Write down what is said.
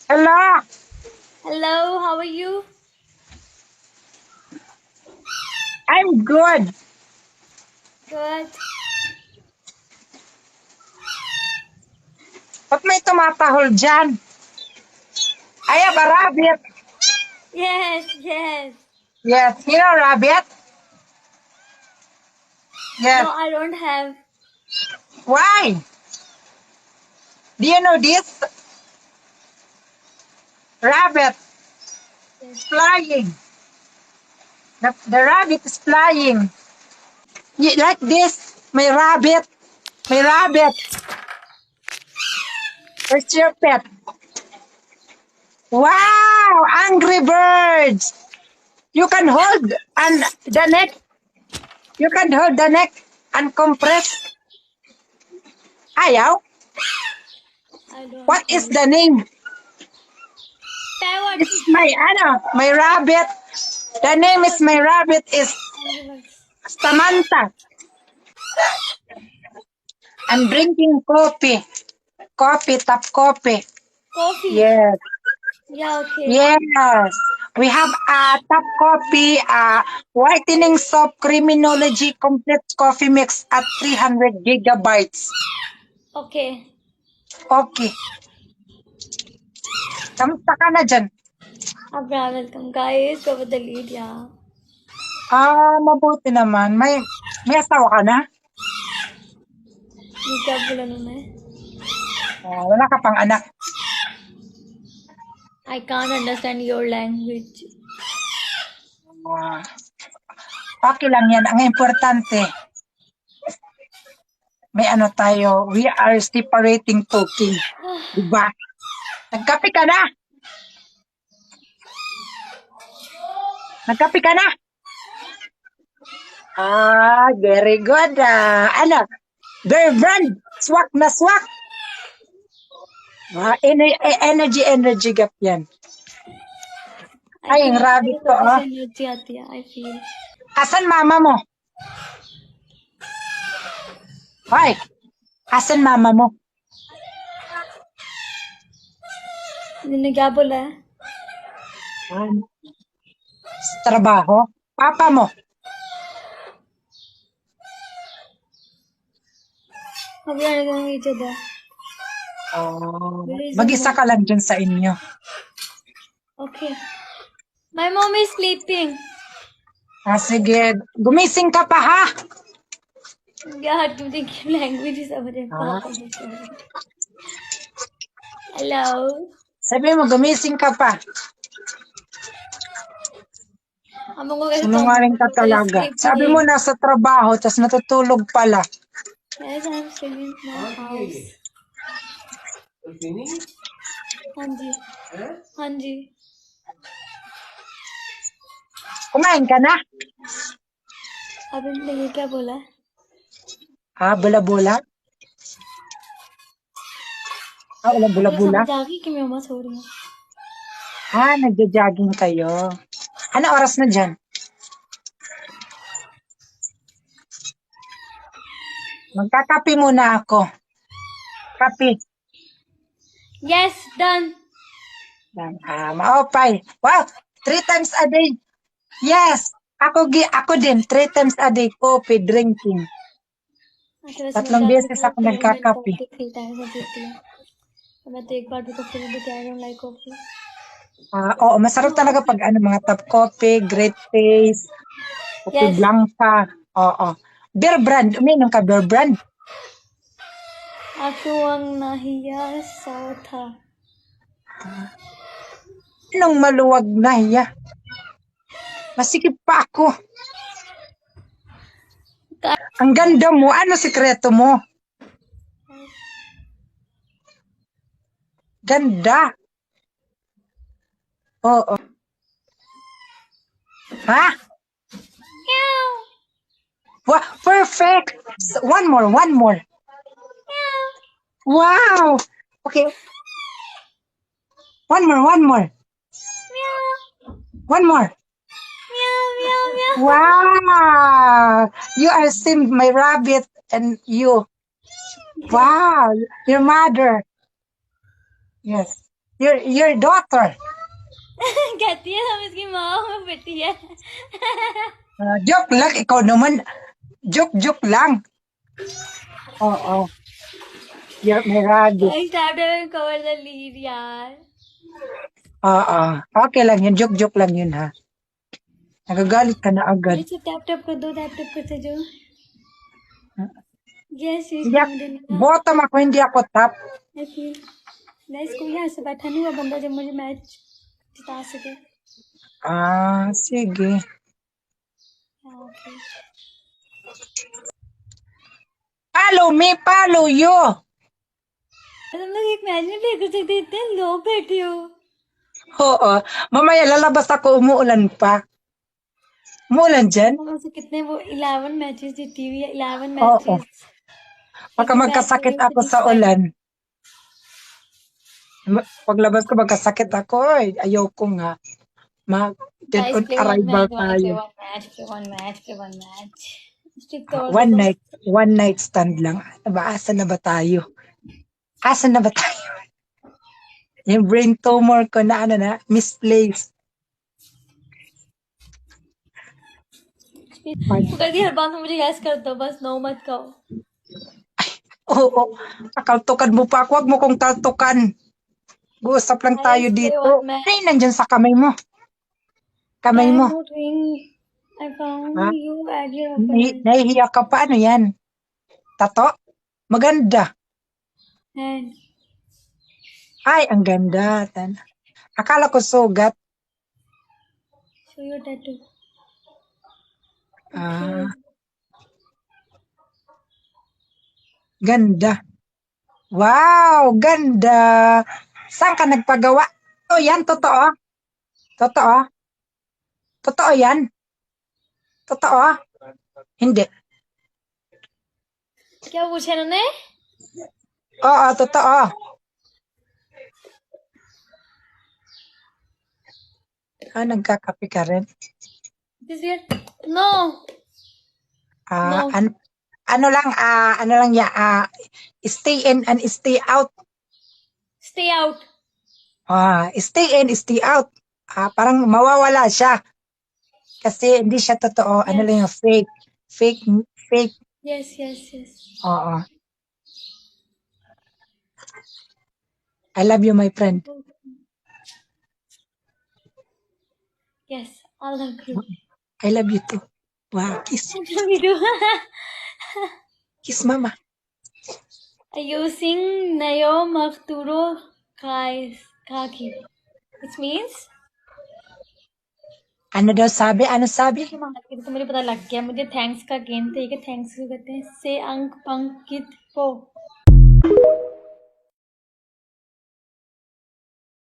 Hello, Hello, how are you? I'm good. Good. Ba't may tumatahol dyan? I have a rabbit. Yes, yes. Yes, you know rabbit? No, Yes. I don't have. Why? Do you know this? Rabbit Yes. is flying. The rabbit is flying. Like this. My rabbit. My rabbit. Where's your pet? Wow! Angry birds. You can hold and the neck. You can hold the neck and compress. Ayaw. I don't What is have. the name? Parrot. It's my rabbit. The name is my rabbit is Angry Birds. Samantha. I'm drinking coffee. Coffee, top coffee. Coffee. Yes, Yeah, okay. yes. We have a top coffee, whitening soap, criminology, complete coffee mix at 300 gigabytes. Okay. Okay. Kamusta ka na dyan? Abra, welcome guys. Go with the lead, yeah. Mabuti naman. May asawa ka na? ये क्या बोला ना मैं? Wala ka pang anak. I can't understand your language. Ah, okay lang yan. Ang importante, may ano tayo, we are separating talking. Diba? Nagkape ka na? Nagkape ka na? Very good. Ano? Bear brand. Swak na swak. Energy gap yan. I Ay, feel ang rabbit to, मेरे से एनर्जी आती है. I feel. Asan mama mo? Hoy, asan mama mo? इन्होंने क्या बोला है? Sa trabaho? Papa mo? हम यहाँ going each other. Mag-isa ka lang dyan sa inyo. Okay. My mom is sleeping. Sige. Gumising ka pa, ha? Yeah, to the language is over there. Hello. Sabi mo, gumising ka pa. हम लोगों का Sinungaling ka talaga. Sabi mo, nasa trabaho, tapos natutulog pala. Yes, I'm still in my house. हाँ जी. हाँ जी. Kumain ka na? अब इनने ये क्या बोला? Bula-bula? Walang आपको bula-bula? समझ आ गई कि मैं मम्मा सो रही हूँ? Nagja-jogging kayo. Ano oras na dyan? Magkakape muna ako. Kape. Yes, done. Maopay. Wow, 3 times a day. Yes. Ako din, 3 times a day, coffee, drinking. अच्छा वैसे मैं 3 क्या beses करती हूँ ako टेबल में nagkakape. कॉफी 3 times मैं पीती हूँ. मैं तो एक बार भी कॉफी नहीं पीती. I don't like coffee. Oo, masarap talaga pag mga top coffee, great taste, coffee Yes. blanca. Oo. Beer brand. Uminom ka beer brand? Aku ang nahiya sa tha. Anong maluwag na hiya? Masikip pa ako. Ang ganda mo. Ano sikreto mo? Ganda. Oo. Ha? Meow. Wow, perfect. One more, one more. Meow. Wow. Okay. One more, one more. Meow. One more. Meow, meow, meow. Wow. You are my rabbit and you. Wow. Your mother. Yes. Your daughter. कहती है हम इसकी माँ हूँ, मैं बेटी है. Joke lang, ikaw naman. Joke lang. Oo. You're my rabbit. I stabbed her and covered the lead, यार. Oo. Okay lang yun. Joke lang yun, ha? Nagagalit ka na agad. अच्छा टैप कर दो, टैप करते जो. Yes, she's Hindi coming in. bottom ako, hindi ako top. I feel. Guys, कोई यहाँ से बैठा नहीं हुआ बंदा जब मुझे मैच जिता सके. Sige. हाँ, okay. Follow me, follow you. तुम लोग एक मैच नहीं प्ले कर सकते, इतने लो बैठे हो. Oo. Mamaya lalabas ako, umuulan pa. Umuulan dyan? हम से कितने वो 11 मैचेस जीती हुई है, 11 Oo. Matches. Baka magkasakit ako sa ulan. Paglabas ko, magkasakit ako. Oy, ayoko nga. Dead on arrival tayo. One match. One night stand lang. Asa na ba tayo? Asa na ba tayo? Yung brain tumor ko na misplaced. कभी हर बात में मुझे यस कर दो, बस नो मत कहो. Oo. Kakaltukan mo pa ako. Huwag mo kong kaltukan. Guusap lang tayo dito. Ay, nandyan sa kamay mo. Kamay mo. I found Ha? you at your opponent. Nahihiya ka pa. Ano yan? Tato? Maganda. And Ay, ang ganda. Akala ko sugat. show your tattoo. Ganda. Wow, ganda. Saan ka nagpagawa? Oh, yan, totoo. Totoo. Totoo yan. Totoo. Hindi. क्या पूछा इन्होंने? Oo, totoo. Nagkakape ka rin? This year? No. No. Ano lang ya, stay in and stay out. Stay out. Stay in, stay out. Parang mawawala siya. Kasi hindi siya totoo. Ano lang yung fake. Fake. Yes. Oo. I love you, my friend. Yes, I love you. I love you too. Wow, kiss. I love you too. Kiss mama. Using Nayo Makturo Kaki. Which means? Ano daw sabi? Ano sabi? तो मुझे पता लग गया. मुझे थैंक्स का गेम थे कि थैंक्स कहते हैं. से अंक पंकित को